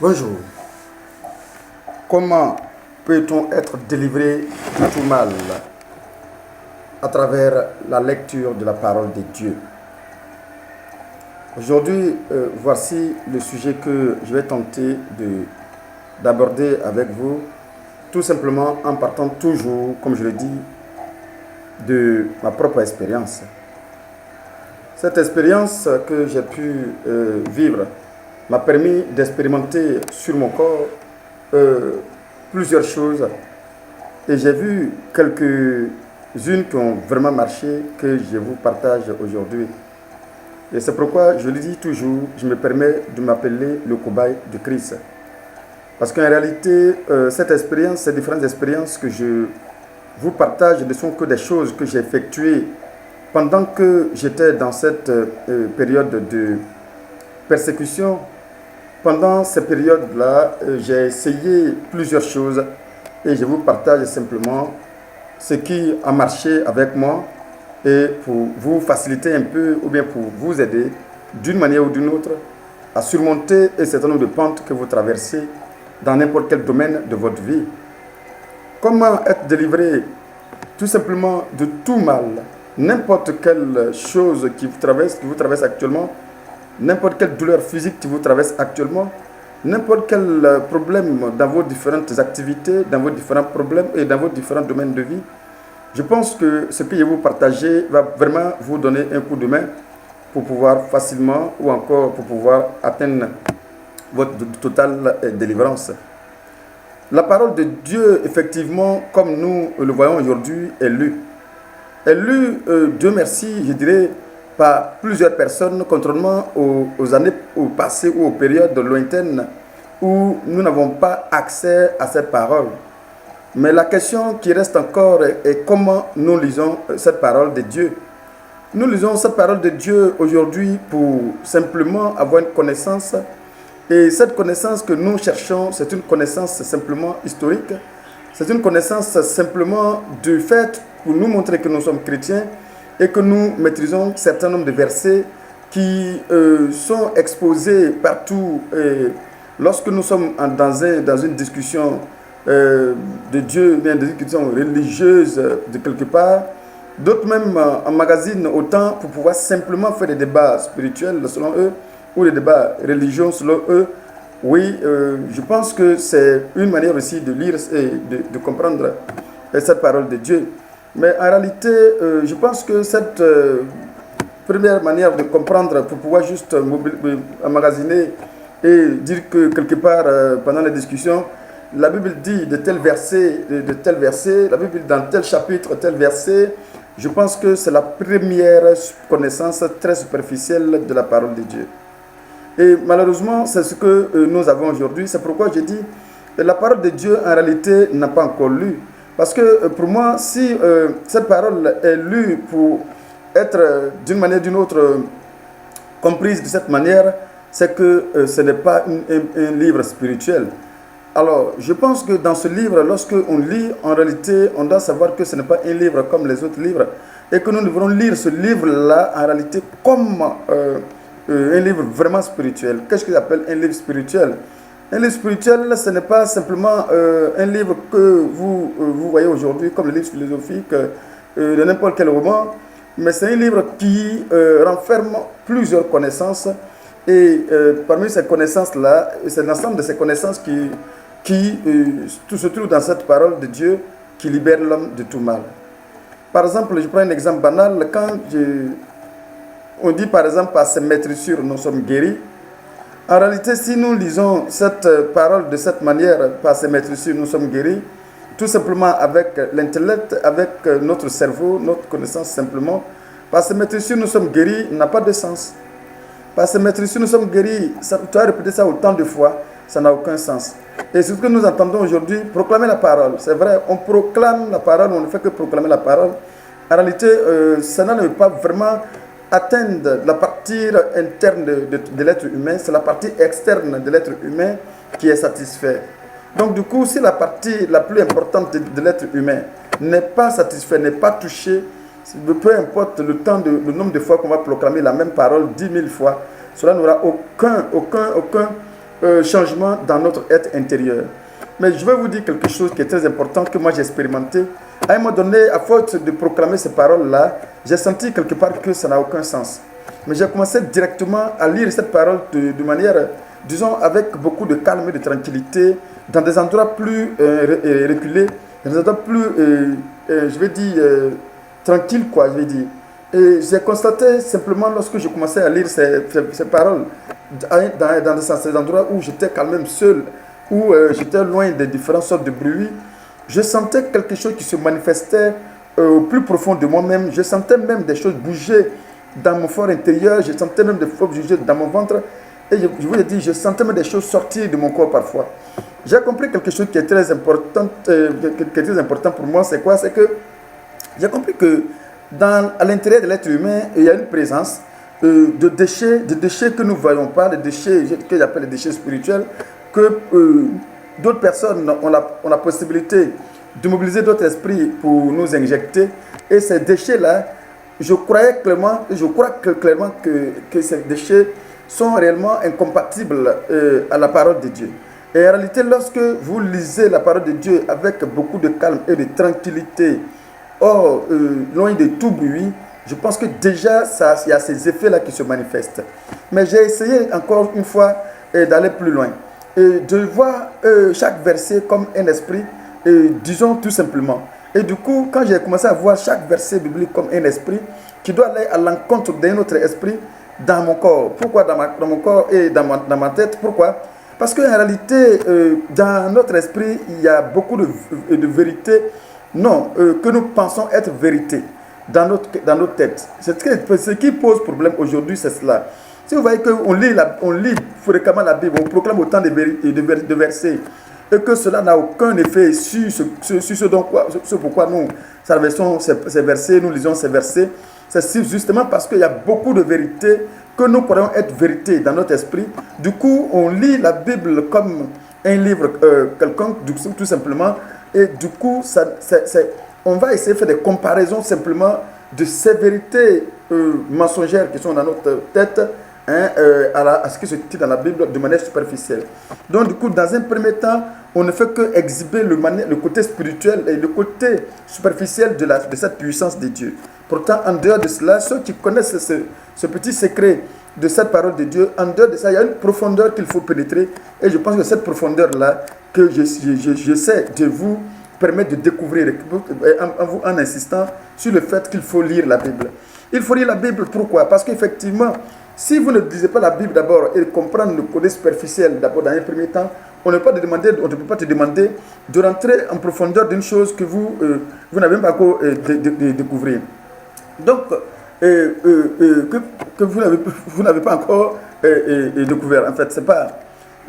Bonjour. Comment peut-on être délivré de tout mal à travers la lecture de la parole de Dieu? Aujourd'hui, voici le sujet que je vais tenter d'aborder avec vous, tout simplement en partant toujours, comme je le dis, de ma propre expérience. Cette expérience que j'ai pu vivre m'a permis d'expérimenter sur mon corps plusieurs choses et j'ai vu quelques-unes qui ont vraiment marché que je vous partage aujourd'hui. Et c'est pourquoi je le dis toujours, je me permets de m'appeler le cobaye de Christ. Parce qu'en réalité, cette expérience, ces différentes expériences que je vous partage ne sont que des choses que j'ai effectuées pendant que j'étais dans cette période de persécution. Pendant cette période-là, j'ai essayé plusieurs choses et je vous partage simplement ce qui a marché avec moi et pour vous faciliter un peu ou bien pour vous aider d'une manière ou d'une autre à surmonter un certain nombre de pentes que vous traversez dans n'importe quel domaine de votre vie. Comment être délivré tout simplement de tout mal, n'importe quelle chose qui vous traverse actuellement, n'importe quelle douleur physique qui vous traverse actuellement, n'importe quel problème dans vos différentes activités, dans vos différents problèmes et dans vos différents domaines de vie. Je pense que ce que je vais vous partager va vraiment vous donner un coup de main pour pouvoir facilement ou encore pour pouvoir atteindre votre totale délivrance. La parole de Dieu, effectivement, comme nous le voyons aujourd'hui, est lue. Elle est lue, Dieu merci, je dirais, par plusieurs personnes, contrairement aux années passées ou aux périodes lointaines où nous n'avons pas accès à cette parole. Mais la question qui reste encore est comment nous lisons cette parole de Dieu. Nous lisons cette parole de Dieu aujourd'hui pour simplement avoir une connaissance. Et cette connaissance que nous cherchons, c'est une connaissance simplement historique. C'est une connaissance simplement du fait pour nous montrer que nous sommes chrétiens et que nous maîtrisons un certain nombre de versets qui sont exposés partout. Et lorsque nous sommes dans une discussion de Dieu, bien des discussions religieuses de quelque part, d'autres même emmagasinent autant pour pouvoir simplement faire des débats spirituels selon eux ou des débats religieux selon eux. Oui, je pense que c'est une manière aussi de lire et de comprendre cette parole de Dieu. Mais en réalité, je pense que cette première manière de comprendre pour pouvoir juste emmagasiner et dire que quelque part pendant la discussion, la Bible dit de tel verset, la Bible dit dans tel chapitre, tel verset, je pense que c'est la première connaissance très superficielle de la parole de Dieu. Et malheureusement, c'est ce que nous avons aujourd'hui. C'est pourquoi je dis que la parole de Dieu, en réalité, n'a pas encore lu. Parce que pour moi, si cette parole est lue pour être d'une manière ou d'une autre comprise de cette manière, c'est que ce n'est pas un livre spirituel. Alors, je pense que dans ce livre, lorsque on lit, en réalité, on doit savoir que ce n'est pas un livre comme les autres livres et que nous devrons lire ce livre-là, en réalité, comme un livre vraiment spirituel. Qu'est-ce que j'appelle un livre spirituel? Un livre spirituel, ce n'est pas simplement un livre que vous voyez aujourd'hui comme le livre philosophique de n'importe quel roman, mais c'est un livre qui renferme plusieurs connaissances et parmi ces connaissances-là, c'est l'ensemble de ces connaissances qui se trouve dans cette parole de Dieu qui libère l'homme de tout mal. Par exemple, je prends un exemple banal. Quand on dit par exemple par ses maîtrissures nous sommes guéris, en réalité si nous lisons cette parole de cette manière, par ses maîtrissures nous sommes guéris, tout simplement avec l'intellect, avec notre cerveau, notre connaissance simplement, par ses maîtrissures nous sommes guéris n'a pas de sens. Par ses maîtrissures nous sommes guéris, tu as répété ça autant de fois, ça n'a aucun sens. Et c'est ce que nous entendons aujourd'hui, proclamer la parole. C'est vrai, on proclame la parole, on ne fait que proclamer la parole. En réalité, ça ne veut pas vraiment atteindre la partie interne de l'être humain, c'est la partie externe de l'être humain qui est satisfaite. Donc du coup, si la partie la plus importante de l'être humain n'est pas satisfaite, n'est pas touchée, peu importe le nombre de fois qu'on va proclamer la même parole 10 000 fois, cela n'aura aucun changement dans notre être intérieur. Mais je vais vous dire quelque chose qui est très important que moi j'ai expérimenté. À un moment donné, à force de proclamer ces paroles-là, j'ai senti quelque part que ça n'a aucun sens. Mais j'ai commencé directement à lire cette parole de manière, disons, avec beaucoup de calme et de tranquillité, dans des endroits plus reculés, dans des endroits plus, je vais dire, tranquilles, quoi, je vais dire. Et j'ai constaté simplement lorsque je commençais à lire ces paroles, dans ces endroits où j'étais quand même seul, où j'étais loin des différentes sortes de bruits, je sentais quelque chose qui se manifestait au plus profond de moi-même. Je sentais même des choses bouger dans mon fort intérieur. Je sentais même des choses bouger dans mon ventre. Et je vous ai dit, je sentais même des choses sortir de mon corps parfois. J'ai compris quelque chose qui est très important, qui est très important pour moi. C'est quoi? C'est que j'ai compris que à l'intérieur de l'être humain, il y a une présence de déchets que nous ne voyons pas, des déchets que j'appelle les déchets spirituels, que d'autres personnes ont la possibilité de mobiliser d'autres esprits pour nous injecter. Et ces déchets-là, je crois clairement que ces déchets sont réellement incompatibles à la parole de Dieu. Et en réalité, lorsque vous lisez la parole de Dieu avec beaucoup de calme et de tranquillité, loin de tout bruit, je pense que déjà, il y a ces effets-là qui se manifestent. Mais j'ai essayé encore une fois d'aller plus loin. Et de voir chaque verset comme un esprit, disons tout simplement. Et du coup, quand j'ai commencé à voir chaque verset biblique comme un esprit, qui doit aller à l'encontre d'un autre esprit dans mon corps. Pourquoi dans mon corps et dans ma tête? Pourquoi? Parce qu'en réalité, dans notre esprit, il y a beaucoup de vérités, non, que nous pensons être vérité dans notre tête. Ce qui pose problème aujourd'hui, c'est cela. Si vous voyez qu'on lit fréquemment la Bible, on proclame autant de versets, et que cela n'a aucun effet sur ce pourquoi nous traversons ces versets, nous lisons ces versets, c'est justement parce qu'il y a beaucoup de vérités que nous croyons être vérité dans notre esprit. Du coup, on lit la Bible comme un livre quelconque, tout simplement, et du coup, on va essayer de faire des comparaisons simplement de ces vérités mensongères qui sont dans notre tête, à ce qui se dit dans la Bible de manière superficielle. Donc du coup, dans un premier temps, on ne fait que exhiber le côté spirituel et le côté superficiel de cette puissance de Dieu. Pourtant, en dehors de cela, ceux qui connaissent ce petit secret de cette parole de Dieu, en dehors de ça, il y a une profondeur qu'il faut pénétrer. Et je pense que cette profondeur-là, que j'essaie de vous permettre de découvrir en insistant sur le fait qu'il faut lire la Bible. Il faut lire la Bible, pourquoi? Parce qu'effectivement, si vous ne lisez pas la Bible d'abord et comprendre le côté superficiel d'abord dans un premier temps, on ne peut pas te demander de rentrer en profondeur d'une chose que vous n'avez même pas encore découvrir. Donc, que vous n'avez pas encore découvert. En fait, c'est pas...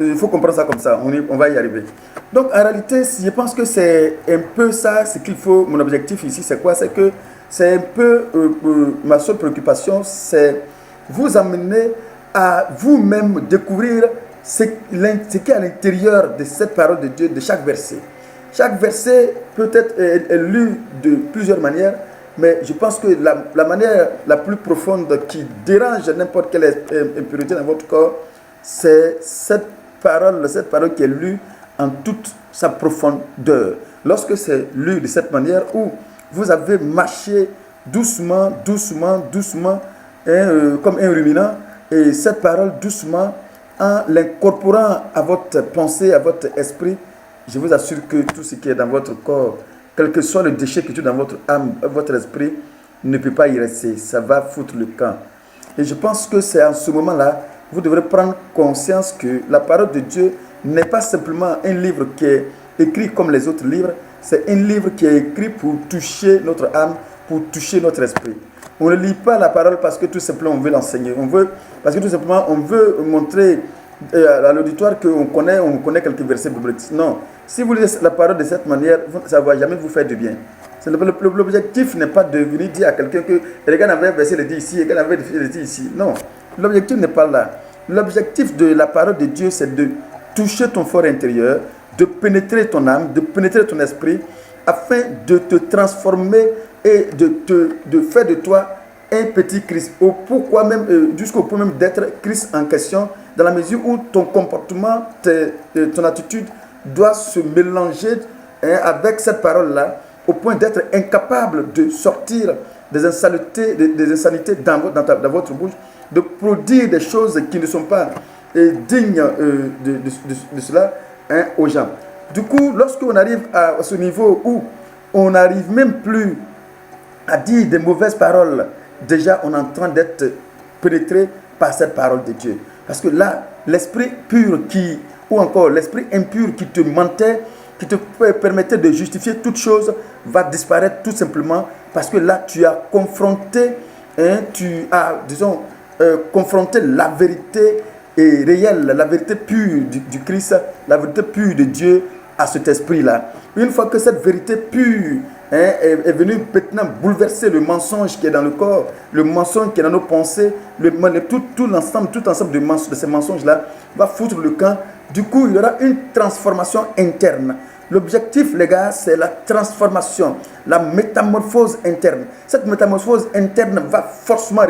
Il faut comprendre ça comme ça, on va y arriver. Donc, en réalité, je pense que c'est un peu ça, ce qu'il faut, mon objectif ici, c'est quoi? C'est que c'est un peu ma seule préoccupation, c'est vous amener à vous-même découvrir ce qui est à l'intérieur de cette parole de Dieu, de chaque verset. Chaque verset peut être lu de plusieurs manières, mais je pense que la manière la plus profonde qui dérange n'importe quelle impureté dans votre corps, c'est cette parole qui est lue en toute sa profondeur. Lorsque c'est lu de cette manière où vous avez marché doucement, comme un ruminant, et cette parole doucement, en l'incorporant à votre pensée, à votre esprit, je vous assure que tout ce qui est dans votre corps, quel que soit le déchet qui est dans votre âme, votre esprit, ne peut pas y rester. Ça va foutre le camp. Et je pense que c'est en ce moment-là, vous devrez prendre conscience que la parole de Dieu n'est pas simplement un livre qui est écrit comme les autres livres, c'est un livre qui est écrit pour toucher notre âme, pour toucher notre esprit. On ne lit pas la parole parce que tout simplement on veut l'enseigner. Parce que tout simplement on veut montrer à l'auditoire qu'on connaît quelques versets bibliques. Non. Si vous lisez la parole de cette manière, ça ne va jamais vous faire du bien. L'objectif n'est pas de venir dire à quelqu'un que regarde un verset le dit ici, regarde un verset le dit ici. Non. L'objectif n'est pas là. L'objectif de la parole de Dieu, c'est de toucher ton fort intérieur, de pénétrer ton âme, de pénétrer ton esprit, afin de te transformer et de faire de toi un petit Christ. Pourquoi même, jusqu'au point même d'être Christ en question, dans la mesure où ton comportement, ton attitude doit se mélanger avec cette parole-là, au point d'être incapable de sortir des insanités, des insanités dans votre bouche, de produire des choses qui ne sont pas dignes de cela aux gens. Du coup, lorsqu'on arrive à ce niveau où on n'arrive même plus à dire des mauvaises paroles, déjà on est en train d'être pénétré par cette parole de Dieu. Parce que là, l'esprit pur ou encore l'esprit impur qui te mentait, qui te permettait de justifier toute chose, va disparaître tout simplement parce que là, tu as confronté, confronté la vérité réelle, la vérité pure du Christ, la vérité pure de Dieu à cet esprit-là. Une fois que cette vérité pure est venue maintenant bouleverser le mensonge qui est dans le corps, le mensonge qui est dans nos pensées, tout l'ensemble de ces mensonges-là va foutre le camp. Du coup, il y aura une transformation interne. L'objectif, les gars, c'est la transformation, la métamorphose interne. Cette métamorphose interne va forcément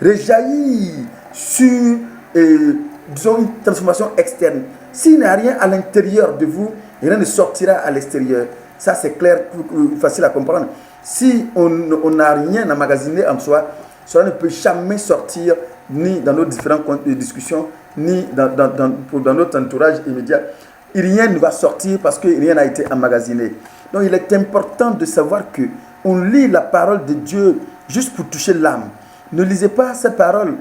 réjaillir sur disons, une transformation externe. S'il n'y a rien à l'intérieur de vous, rien ne sortira à l'extérieur. Ça, c'est clair, facile à comprendre. Si on n'a rien emmagasiné en soi, cela ne peut jamais sortir ni dans nos différentes discussions, ni dans notre entourage immédiat. Et rien ne va sortir parce que rien n'a été emmagasiné. Donc, il est important de savoir qu'on lit la parole de Dieu juste pour toucher l'âme. Ne lisez pas cette parole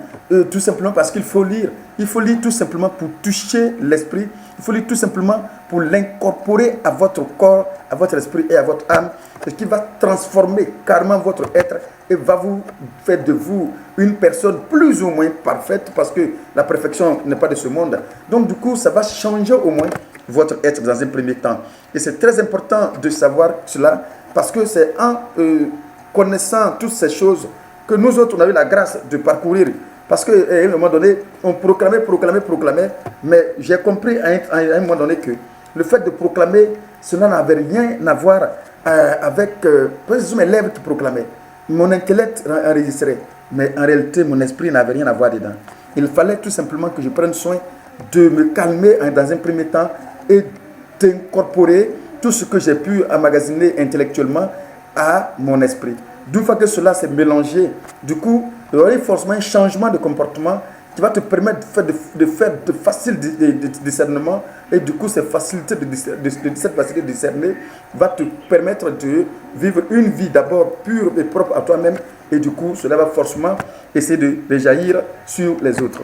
tout simplement parce qu'il faut lire. Il faut lire tout simplement pour toucher l'esprit. Il faut lire tout simplement pour l'incorporer à votre corps, à votre esprit et à votre âme. Ce qui va transformer carrément votre être et va vous faire de vous une personne plus ou moins parfaite parce que la perfection n'est pas de ce monde. Donc du coup, ça va changer au moins votre être dans un premier temps. Et c'est très important de savoir cela parce que c'est en connaissant toutes ces choses que nous autres, on a eu la grâce de parcourir. Parce qu'à un moment donné, on proclamait, mais j'ai compris à un moment donné que le fait de proclamer, cela n'avait rien à voir avec... ce sont mes lèvres qui proclamaient. Mon intellect enregistrait, mais en réalité, mon esprit n'avait rien à voir dedans. Il fallait tout simplement que je prenne soin de me calmer dans un premier temps et d'incorporer tout ce que j'ai pu emmagasiner intellectuellement à mon esprit. D'une fois que cela s'est mélangé, du coup, il y aura forcément un changement de comportement qui va te permettre de faire de facile discernement. Et du coup, cette facilité de discerner va te permettre de vivre une vie d'abord pure et propre à toi-même. Et du coup, cela va forcément essayer de réjaillir sur les autres.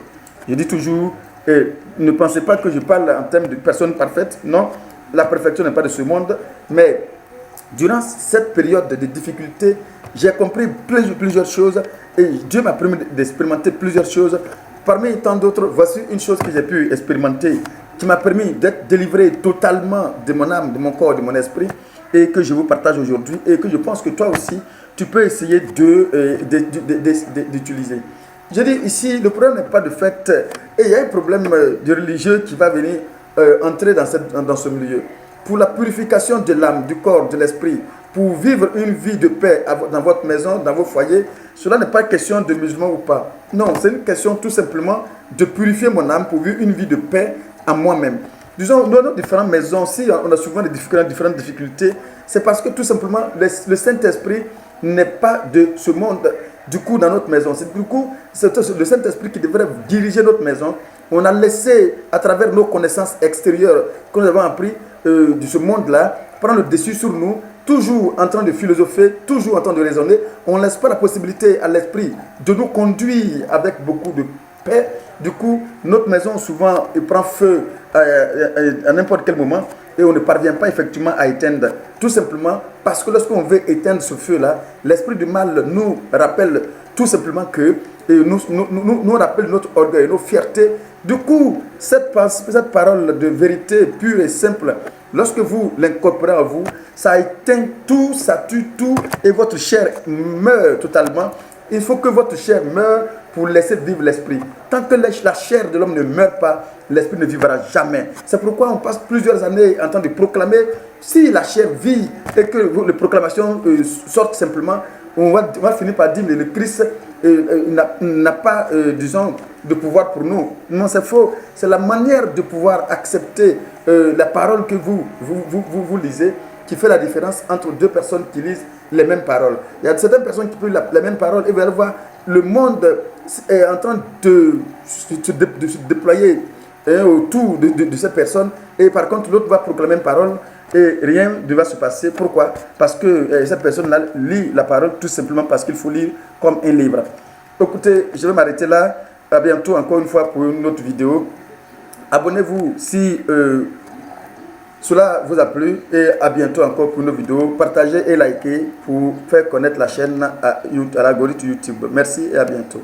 Je dis toujours, ne pensez pas que je parle en termes de personnes parfaites. Non, la perfection n'est pas de ce monde. Mais durant cette période de difficulté, j'ai compris plusieurs choses et Dieu m'a permis d'expérimenter plusieurs choses. Parmi tant d'autres, voici une chose que j'ai pu expérimenter qui m'a permis d'être délivré totalement de mon âme, de mon corps, de mon esprit et que je vous partage aujourd'hui et que je pense que toi aussi, tu peux essayer d'utiliser. Je dis ici, le problème n'est pas de fait, et il y a un problème de religieux qui va venir entrer dans ce milieu. Pour la purification de l'âme, du corps, de l'esprit, pour vivre une vie de paix dans votre maison, dans vos foyers, cela n'est pas question de musulman ou pas. Non, c'est une question tout simplement de purifier mon âme pour vivre une vie de paix à moi-même. Disons, dans nos différentes maisons, si on a souvent différentes difficultés, c'est parce que tout simplement, le Saint-Esprit n'est pas de ce monde, du coup, dans notre maison. Du coup, c'est le Saint-Esprit qui devrait diriger notre maison. On a laissé, à travers nos connaissances extérieures que nous avons appris de ce monde-là, prendre le dessus sur nous, toujours en train de philosopher, toujours en train de raisonner. On ne laisse pas la possibilité à l'esprit de nous conduire avec beaucoup de paix. Du coup, notre maison, souvent, prend feu à n'importe quel moment et on ne parvient pas effectivement à éteindre. Tout simplement parce que lorsqu'on veut éteindre ce feu-là, l'esprit du mal nous rappelle tout simplement que nous rappelle notre orgueil, nos fiertés. Du coup, cette parole de vérité pure et simple, lorsque vous l'incorporez à vous, ça éteint tout, ça tue tout et votre chair meurt totalement. Il faut que votre chair meure pour laisser vivre l'esprit. Tant que la chair de l'homme ne meurt pas, l'esprit ne vivra jamais. C'est pourquoi on passe plusieurs années en train de proclamer. Si la chair vit et que les proclamations sortent simplement, on va finir par dire que le Christ n'a pas, disons, de pouvoir pour nous. Non, c'est faux. C'est la manière de pouvoir accepter la parole que vous lisez qui fait la différence entre deux personnes qui lisent les mêmes paroles. Il y a certaines personnes qui lisent les mêmes paroles et vous allez voir, le monde est en train de se déployer autour de cette personne, et par contre l'autre va proclamer une parole et rien ne va se passer. Pourquoi? Parce que cette personne-là lit la parole tout simplement parce qu'il faut lire comme un livre. Écoutez, je vais m'arrêter là. À bientôt encore une fois pour une autre vidéo. Abonnez-vous si cela vous a plu, et à bientôt encore pour une autre vidéo. Partagez et likez pour faire connaître la chaîne à l'algorithme YouTube. Merci et à bientôt.